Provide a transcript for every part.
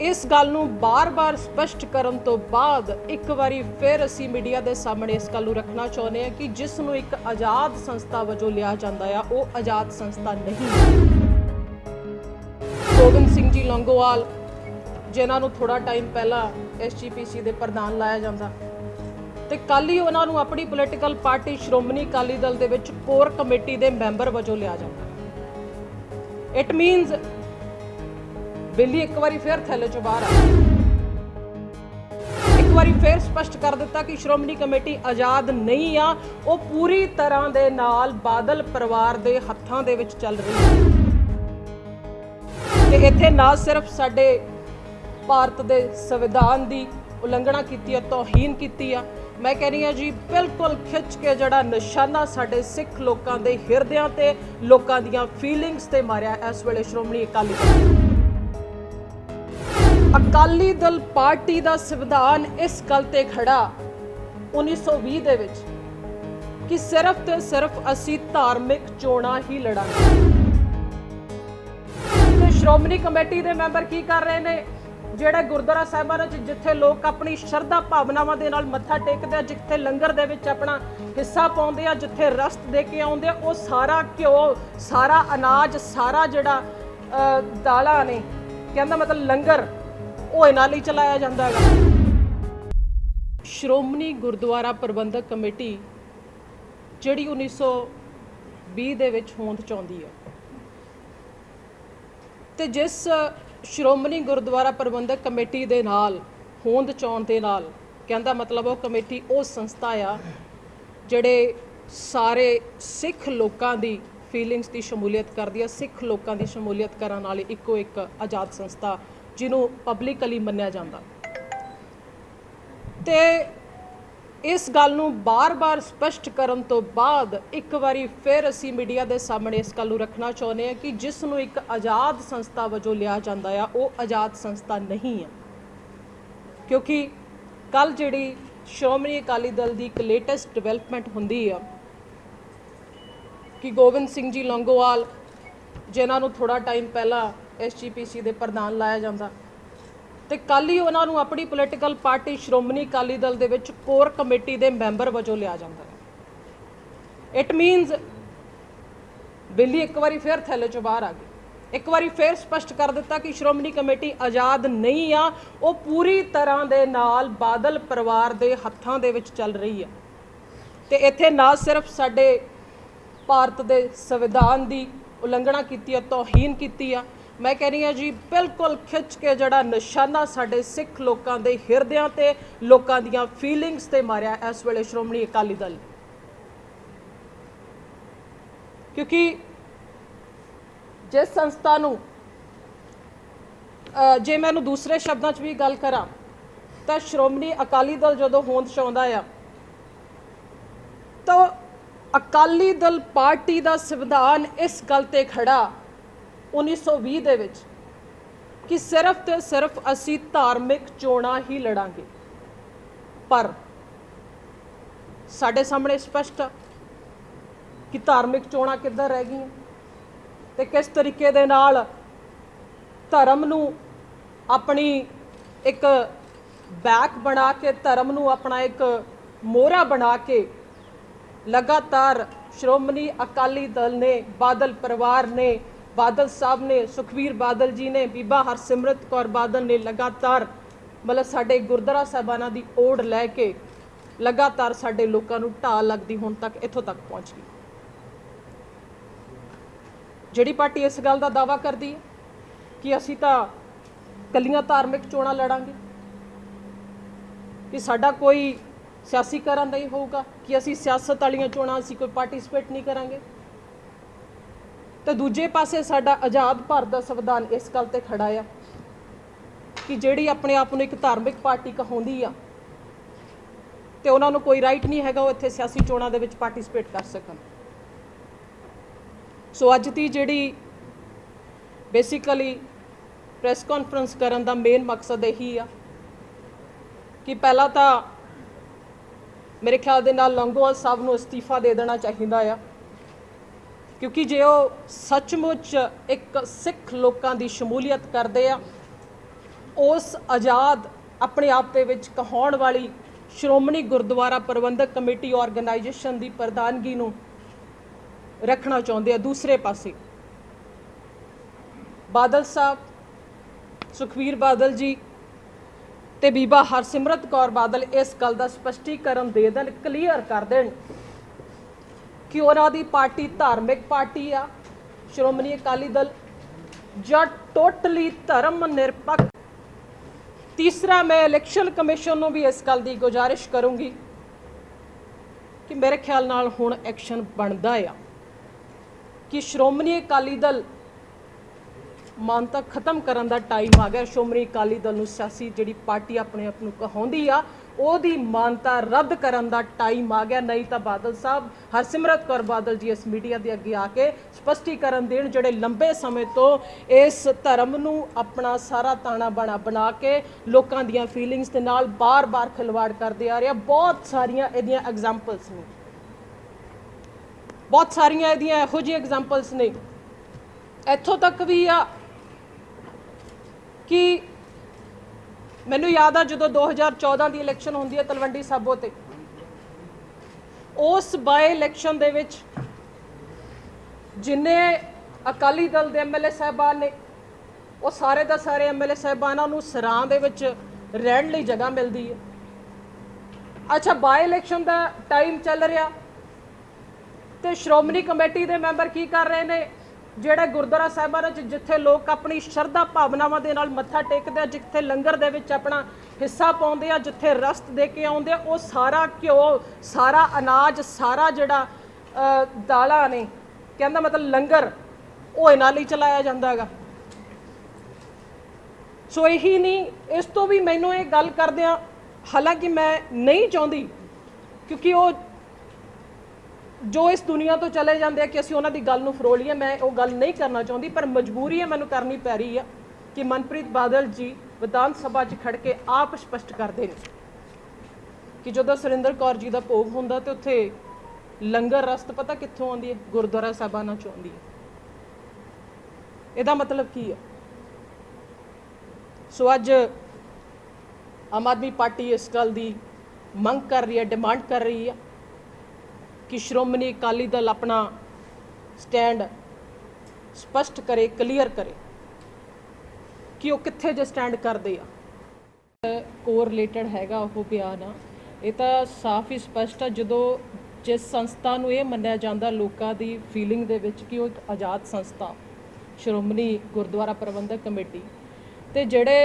इस गल नूं बार-बार स्पष्ट करन तो बाद एक वारी फिर असीं मीडिया दे सामणे इस गल नूं रखना चाहुंदे हां कि जिस नूं एक आज़ाद संस्था वजों लिया जांदा है वो आज़ाद संस्था नहीं है। गोबिंद सिंह जी लौंगोवाल जिन्हां नूं थोड़ा टाइम पहला SGPC दे प्रधान लाया जांदा ते कल ही उन्हां नूं अपनी पोलीटिकल पार्टी श्रोमणी अकाली दल दे विच कोर कमेटी दे मैंबर वजों लिया जांदा। इट मीनस बिल्ली एक बार फिर थैले चों बाहर आ एक बार फिर स्पष्ट कर दिता कि श्रोमणी कमेटी आज़ाद नहीं आ, वो पूरी तरह दे नाल बादल परिवार दे हत्थां दे विच चल रही है। ते इत्थे ना सिर्फ साडे भारत दे संविधान दी उलंघना कीती है, तौहीन कीती है, मैं कह रही हाँ जी बिल्कुल खिच के जड़ा निशाना साडे सिख लोकां दे हिरदियां ते लोकां दीयां फीलिंग्स ते मारिया इस वेले श्रोमणी अकाली दल। अकाली दल पार्टी का संविधान इस गल ते खड़ा 1920 दे विच कि सिर्फ ते सिर्फ असी धार्मिक चोणां ही लड़ांगे। ते श्रोमणी कमेटी दे मैंबर की कर रहे ने, ਜਿਹੜੇ ਗੁਰਦੁਆਰਾ ਸਾਹਿਬਾਂ ਵਿੱਚ ਜਿੱਥੇ ਲੋਕ ਆਪਣੀ ਸ਼ਰਧਾ ਭਾਵਨਾਵਾਂ ਦੇ ਨਾਲ ਮੱਥਾ ਟੇਕਦੇ ਆ, ਜਿੱਥੇ ਲੰਗਰ ਦੇ ਵਿੱਚ ਆਪਣਾ ਹਿੱਸਾ ਪਾਉਂਦੇ ਆ, ਜਿੱਥੇ ਰਸਤ ਦੇ ਕੇ ਆਉਂਦੇ ਆ, ਉਹ ਸਾਰਾ ਘਿਓ, ਸਾਰਾ ਅਨਾਜ, ਸਾਰਾ ਜਿਹੜਾ ਦਾਲਾਂ ਨੇ ਕਹਿੰਦਾ ਮਤਲਬ ਲੰਗਰ ਉਹ ਇਹਨਾਂ ਲਈ ਚਲਾਇਆ ਜਾਂਦਾ ਹੈਗਾ। ਸ਼੍ਰੋਮਣੀ ਗੁਰਦੁਆਰਾ ਪ੍ਰਬੰਧਕ ਕਮੇਟੀ ਜਿਹੜੀ 1920 ਦੇ ਵਿੱਚ ਹੋਂਦ ਚਾਹੁੰਦੀ ਹੈ ਤੇ ਜਿਸ श्रोमणी गुरुद्वारा प्रबंधक कमेटी दे नाल होंद चाउण दे नाल कहंदा मतलब वो कमेटी वो संस्था आ जिहड़े सारे सिख लोकां दी फीलिंग्स की शमूलीयत करदी है, सिख लोकां दी शमूलीयत करन वाली इक्को एक आज़ाद संस्था जिन्हों पब्लिकली मन्निया जांदा। ते इस गल नूं बार-बार स्पष्ट करन तो बाद एक वारी फिर असीं मीडिया दे सामणे इस गल नूं रखना चाहुंदे हां कि जिस नूं एक आज़ाद संस्था वजों लिया जांदा है वो आज़ाद संस्था नहीं है, क्योंकि कल जिहड़ी श्रोमणी अकाली दल की एक लेटेस्ट डिवेलपमेंट हुंदी है कि गोबिंद सिंह जी लौंगोवाल जिन्हां नूं थोड़ा टाइम पहला SGPC दे प्रधान लाया जांदा ते कल ही उन्हां नूं अपनी पोलीटिकल पार्टी श्रोमणी अकाली दल दे विच कोर कमेटी दे मैंबर वजों लिया जांदा है। इट मीनस बिल्ली एक बार फिर थैले चों बाहर आ गई, एक बार फिर स्पष्ट कर दिता कि श्रोमणी कमेटी आज़ाद नहीं आ, वो पूरी तरह दे नाल बादल परिवार दे हत्थां दे विच चल रही है। ते इत्थे ना सिर्फ साडे भारत दे संविधान दी उलंघना कीती है, तौहीन कीती है, मैं कह रही हाँ जी बिल्कुल खिच के जड़ा निशाना साडे सिख लोकां दे हिरदियां ते लोकां दीयां फीलिंग्स ते मारिया इस वेले श्रोमणी अकाली दल। क्योंकि जिस संस्था नूं जे मैनूं दूसरे शब्दां च भी गल करां तां श्रोमणी अकाली दल जदों होंद चाहुंदा आ तो अकाली दल पार्टी का संविधान इस गल ते खड़ा 1920 दे विच कि सिर्फ ते सिर्फ असी धार्मिक चोणां ही लड़ांगे, पर साडे सामने स्पष्ट कि धार्मिक चोणां किधर रह गई ते किस तरीके दे नाल धर्म नूं अपनी एक बैक बना के, धर्म नूं अपना एक मोहरा बना के लगातार श्रोमणी अकाली दल ने, बादल परिवार ने, बादल साहब ने, सुखबीर बादल जी ने, बीबा हरसिमरत कौर बादल ने लगातार मतलब साडे गुरद्वारा साहिबाना दी ओढ़ लैके लगातार साडे लोकां नूं ढाह लगदी हुण तक इत्थों तक पहुँच गई। जिहड़ी पार्टी इस गल दा दावा करदी है कि असीं तां कल्लियां धार्मिक चोणां लड़ांगे, कि साडा कोई सियासीकरण नहीं होगा, कि असीं सियासत वालियां चोणां असीं कोई पार्टिसिपेट नहीं करांगे, तो दूजे पासे साडा आज़ाद भारत का संविधान इस गल ते खड़ा है कि जिहड़ी अपने आप नूं एक धार्मिक पार्टी कहाउंदी आ ते उन्हां नूं कोई राइट नहीं हैगा वो इत्थे सियासी चोणां दे विच पार्टिसिपेट कर सकन। सो अज दी जिहड़ी बेसिकली प्रेस कॉन्फ्रेंस करन दा मेन मकसद यही आ कि पहला तो मेरे ख्याल दे नाल लौंगोवाल साहब नूं अस्तीफा दे देना चाहिदा आ, क्योंकि जे वो सचमुच एक सिख लोगों की शमूलीयत करते हैं उस आज़ाद अपने आप दे विच कहाउण वाली श्रोमणी गुरुद्वारा प्रबंधक कमेटी ऑर्गेनाइजेशन की प्रधानगी नूं रखना चाहुंदे आ। दूसरे पासे बादल साहब, सुखबीर बादल जी ते बीबा हरसिमरत कौर बादल इस गल का स्पष्टीकरण दे देन, क्लीयर कर देन कि उन्हां दी पार्टी धार्मिक पार्टी आ श्रोमणी अकाली दल जां टोटली धर्म निरपक्ष। तीसरा, मैं इलैक्शन कमिशन नूं भी इस गल की गुजारिश करूँगी कि मेरे ख्याल नाल हुण एक्शन बनदा आ कि श्रोमणी अकाली दल मानता खत्म करन दा टाइम आ गया। श्रोमणी अकाली दल नूं सियासी जिहड़ी पार्टी अपने आप नूं कहाउंदी आ ओहदी मानता रद्द करन दा टाइम आ गया। नहीं तो बादल साहब, हरसिमरत कौर बादल जी इस मीडिया के अगे आके स्पष्टीकरण देण जिहड़े लंबे समय तो इस धर्म नूं अपना सारा ताना बाना बना के लोकां दीयां फीलिंग्स दे नाल बार बार खिलवाड़ करदे आ रहे। बहुत सारियां इहदियां एग्जाम्पल्स ने, बहुत सारियां इहदियां इहो जिहियां एग्जाम्पल्स ने। इत्थों तक भी आ कि मैनू याद आ जो 2014 की इलैक्शन होंदी है तलवंडी साबो ते, उस बाय इलैक्शन दे विच जिन्ने अकाली दल के MLA साहबान ने वो सारे दा सारे MLA साहबानां नूं सरां दे विच रहण लई जगह मिलती है। अच्छा, बाय इलैक्शन का टाइम चल रहा तो श्रोमणी कमेटी के मैंबर की कर रहे हैं, ਜਿਹੜੇ ਗੁਰਦੁਆਰਾ ਸਾਹਿਬਾਨਾਂ 'ਚ जिथे लोग अपनी शरधा भावनावां दे नाल मत्था टेकदे, जिथे लंगर दे विच अपना हिस्सा पाउंदे आ, जिथे रस्त दे के आउंदे आ, वो सारा घ्यो, सारा अनाज, सारा जिहड़ा दालां ने कहंदा मतलब लंगर वो इन्हां लई चलाया जांदा हैगा। सो यही नहीं, इस तो भी मैनूं ये गल करदिआं, हालांकि मैं नहीं चाहुंदी क्योंकि वो जो इस दुनिया तो चले जाते हैं कि असीं उन्हां दी गल नूं फरोलीए, मैं वो गल नहीं करना चाहती, पर मजबूरी है मैनूं करनी पै रही है कि मनप्रीत बादल जी विधान सभा च खड़ के आप स्पष्ट करते हैं कि जो सुरिंदर कौर जी का भोग होंदा तो उत्थे लंगर रस्त पता कित्थों आउंदी है, गुरुद्वारा साहिबाना चों आउंदी है। इहदा मतलब की है? सो अज आम आदमी पार्टी इस गल की मंग कर रही है, डिमांड कर रही है कि श्रोमणी अकाली दल अपना स्टैंड स्पष्ट करे, क्लीयर करे कि वो कित्थे जो स्टैंड करते आ। कोरिलेटेड हैगा वो बयान आ, ये तो साफ ही स्पष्ट है। जो जिस संस्था नूं ये मन्निया जांदा लोकां दी फीलिंग दे विच कि वो एक आज़ाद संस्था श्रोमणी गुरुद्वारा प्रबंधक कमेटी ते जिहड़े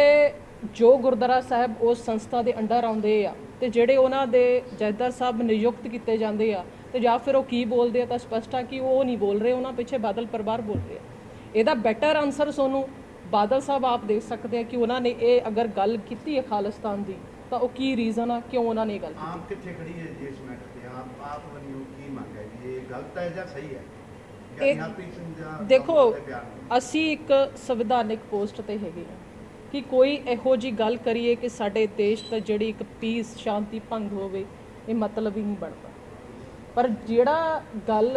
जो गुरुद्वारा साहब उस संस्था के अंडर आउंदे आ ते जिहड़े उन्हां दे जथेदार साहब नियुक्त किए जाते आ तो या फिर वो की बोलते हैं, तो स्पष्ट है कि वो नहीं बोल रहे, उन्होंने पिछे बादल परिवार बोल रहे हैं। यदा बैटर आंसर सोनू बादल साहब आप दे सकते हैं कि उन्होंने ये अगर गल की है खालिस्तान की तो वो की रीजन है क्यों उन्होंने गल की? आप कित्थे खड़ी है जिस मैटर पे आप वन्यू की मंग है कि ये गलत है या सही है? देखो, असी एक संविधानिक पोस्ट ते हैगे हैं कि कोई इहो जी गल करिए कि साडे देश दा जिहड़ी एक पीस शांति भंग होवे, ये मतलब ही नहीं बनता। पर जिहड़ा गल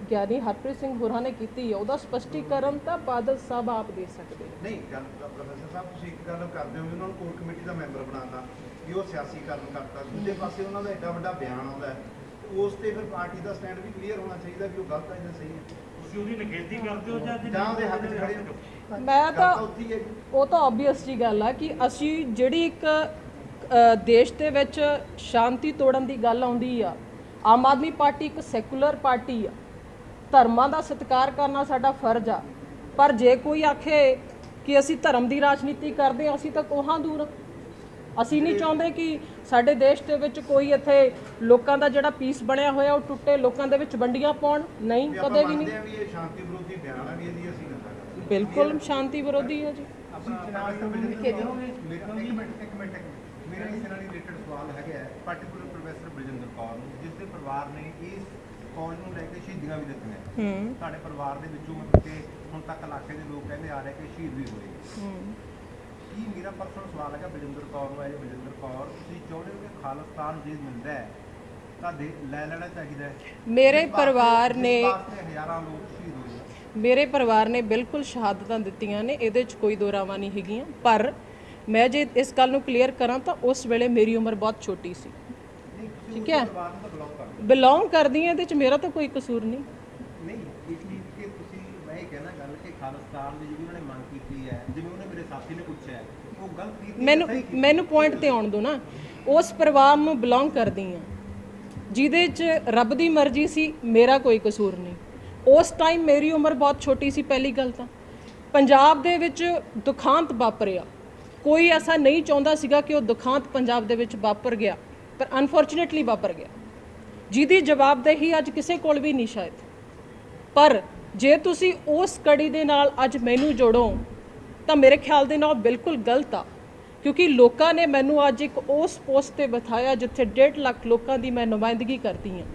ज्ञानी हरप्रीत सिंह होरां ने कीती है ਉਹਦਾ स्पष्टीकरण ਤਾਂ ਬਾਦਲ ਸਾਹਿਬ ਆਪ ਦੇ ਸਕਦੇ ਨੇ। नहीं गल प्रोफेसर साहब ਤੁਸੀਂ ਇੱਕ ਗੱਲ ਕਰਦੇ ਹੋ ਉਹਨਾਂ ਨੂੰ ਕੋਰ ਕਮੇਟੀ ਦਾ ਮੈਂਬਰ ਬਣਾਤਾ ਕਿ ਉਹ ਸਿਆਸੀਕਰਨ ਕਰਤਾ, ਦੂਜੇ ਪਾਸੇ ਉਹਨਾਂ ਦਾ ਐਡਾ ਵੱਡਾ ਬਿਆਨ ਆਉਂਦਾ ਹੈ, ਉਸ ਤੇ ਫਿਰ ਪਾਰਟੀ ਦਾ ਸਟੈਂਡ ਵੀ ਕਲੀਅਰ ਹੋਣਾ ਚਾਹੀਦਾ ਕਿ ਉਹ ਗਲਤ ਹੈ ਜਾਂ ਸਹੀ ਹੈ। ਤੁਸੀਂ ਉਹਦੀ ਨਿਖੇਧੀ ਕਰਦੇ ਹੋ ਜਾਂ ਉਹਦੇ ਹੱਕ 'ਚ ਖੜੇ ਹੋ? ਮੈਂ ਤਾਂ ਉਹ ਤਾਂ ਆਬਵੀਅਸ ਜੀ ਗੱਲ ਆ ਕਿ ਅਸੀਂ ਜਿਹੜੀ ਇੱਕ ਦੇਸ਼ ਦੇ ਵਿੱਚ ਸ਼ਾਂਤੀ ਤੋੜਨ ਦੀ ਗੱਲ ਆਉਂਦੀ ਆ, आम आदमी पार्टी एक सैकुलर पार्टी आ, धर्मां दा सत्कार करना साडा फर्ज आ। पर जे कोई आखे कि असी धर्म की राजनीति करते हैं, असी तो कोहां दूर। असी नहीं चाहते कि साडे देश दे विच कोई इत्थे लोकां दा जिहड़ा पीस बनिया होया वो टुटे, लोकां दे विच वंडियां पाउण, नहीं, कदे भी नहीं। बिल्कुल शांति विरोधी है जी। मेरा इस नाल रिलेटेड सवाल है पार्टिकुलर प्रोफेसर बलजिंदर कौर जिस दे परिवार ने इस फौज नूं लैके शहीदियां भी दित्तियां, तुहाडे परिवार दे विचों मतलब कि हुण तक इलाके दे लोग कहंदे आ रहे कि शहीद भी होए। की मेरा पर्सनल सवाल है बलजिंदर कौर नूं, बलजिंदर कौर तुसीं चाहुंदे हो कि खालिस्तान जे मिलदा है तां लै लेना चाहीदा है? मेरे परिवार ने हज़ारां लोग शहीद होए, मेरे परिवार ने बिल्कुल शहादतां दित्तियां ने, इहदे च कोई दो रावां नहीं हैगियां। पर ਮੈਂ ਜੇ ਇਸ ਗੱਲ ਨੂੰ ਕਲੀਅਰ ਕਰਾਂ ਤਾਂ ਉਸ ਵੇਲੇ ਮੇਰੀ ਉਮਰ ਬਹੁਤ ਛੋਟੀ ਸੀ, ਠੀਕ ਹੈ, ਬਿਲੋਂਗ ਕਰਦੀ ਹਾਂ, ਇਹਦੇ 'ਚ ਮੇਰਾ ਤਾਂ ਕੋਈ ਕਸੂਰ ਨਹੀਂ। ਨਹੀਂ ਇਸ ਚੀਜ਼ ਕਿ ਤੁਸੀਂ ਮੈਂ ਇਹ ਕਹਿਣਾ ਗੱਲ ਕਿ ਖਾਲਿਸਤਾਨ ਦੀ ਜਿਹੜੀ ਉਹਨਾਂ ਨੇ ਮੰਗ ਕੀਤੀ ਹੈ, ਜਿਵੇਂ ਉਹਨੇ ਮੇਰੇ ਸਾਥੀ ਨੇ ਪੁੱਛਿਆ ਹੈ, ਉਹ ਗਲਤ ਕੀਤੀ ਮੈਨੂੰ ਪੁਆਇੰਟ ਤੇ ਆਉਣ ਦਿਓ ਨਾ। ਉਸ ਪਰਿਵਾਰ ਨੂੰ ਬਿਲੋਂਗ ਕਰਦੀ ਹਾਂ ਜਿਹਦੇ 'ਚ ਰੱਬ ਦੀ ਮਰਜ਼ੀ ਸੀ, ਮੇਰਾ ਕੋਈ ਕਸੂਰ ਨਹੀਂ। ਉਸ ਟਾਈਮ ਮੇਰੀ ਉਮਰ ਬਹੁਤ ਛੋਟੀ ਸੀ। ਪਹਿਲੀ ਗੱਲ ਤਾਂ ਪੰਜਾਬ ਦੇ ਵਿੱਚ ਦੁਖਾਂਤ ਵਾਪਰਿਆ, ਕੋਈ ਐਸਾ ਨਹੀਂ ਚਾਹੁੰਦਾ ਸੀਗਾ ਕਿ ਉਹ ਦੁਖਾਂਤ ਪੰਜਾਬ ਦੇ ਵਿੱਚ ਵਾਪਰ ਗਿਆ, ਪਰ ਅਨਫੋਰਚੂਨੇਟਲੀ ਵਾਪਰ ਗਿਆ, ਜਿਹਦੀ ਜਵਾਬਦੇਹੀ ਅੱਜ ਕਿਸੇ ਕੋਲ ਵੀ ਨਹੀਂ ਸ਼ਾਇਦ। ਪਰ ਜੇ ਤੁਸੀਂ ਉਸ ਕੜੀ ਦੇ ਨਾਲ ਅੱਜ ਮੈਨੂੰ ਜੋੜੋ ਤਾਂ ਮੇਰੇ ਖਿਆਲ ਦੇ ਨਾਲ ਬਿਲਕੁਲ ਗਲਤ ਆ, ਕਿਉਂਕਿ ਲੋਕਾਂ ਨੇ ਮੈਨੂੰ ਅੱਜ ਇੱਕ ਉਸ ਪੋਸਟ ਤੇ ਬਿਠਾਇਆ ਜਿੱਥੇ 1.5 ਲੱਖ ਲੋਕਾਂ ਦੀ ਮੈਂ ਨੁਮਾਇੰਦਗੀ ਕਰਦੀ ਹਾਂ,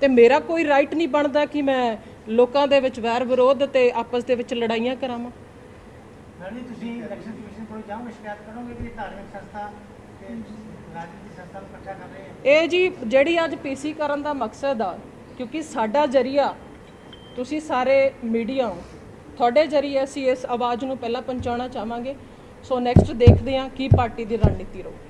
ਤੇ ਮੇਰਾ ਕੋਈ ਰਾਈਟ ਨਹੀਂ ਬਣਦਾ ਕਿ ਮੈਂ ਲੋਕਾਂ ਦੇ ਵਿੱਚ ਵੈਰ ਵਿਰੋਧ ਤੇ ਆਪਸ ਦੇ ਵਿੱਚ ਲੜਾਈਆਂ ਕਰਾਵਾਂ। ਮੈਡਮ ਤੁਸੀਂ ਇਲੈਕਸ਼ਨ ਕਮਿਸ਼ਨ ਕੋਲ ਜਾਓਗੇ, ਸ਼ਿਕਾਇਤ ਕਰੋਗੇ ਕਿ ਧਾਰਮਿਕ ਸੰਸਥਾ ਤੇ ਰਾਜਨੀਤਿਕ ਸੰਸਥਾ ਨੂੰ ਇਕੱਠਾ ਕਰ ਰਹੇ ਹੈ? ਇਹ ਜੀ ਜਿਹੜੀ ਅੱਜ ਪੀਸੀ ਕਰਨ ਦਾ ਮਕਸਦ ਆ, ਕਿਉਂਕਿ ਸਾਡਾ ਜਰੀਆ ਤੁਸੀਂ ਸਾਰੇ ਮੀਡੀਆ ਹੋ, ਤੁਹਾਡੇ ਜਰੀਏ ਅਸੀਂ ਇਸ ਆਵਾਜ਼ ਨੂੰ ਪਹਿਲਾਂ ਪਹੁੰਚਾਉਣਾ ਚਾਹਾਂਗੇ। ਸੋ ਨੈਕਸਟ ਦੇਖਦੇ ਹਾਂ ਕੀ ਪਾਰਟੀ ਦੀ ਰਣਨੀਤੀ ਰਹੂ।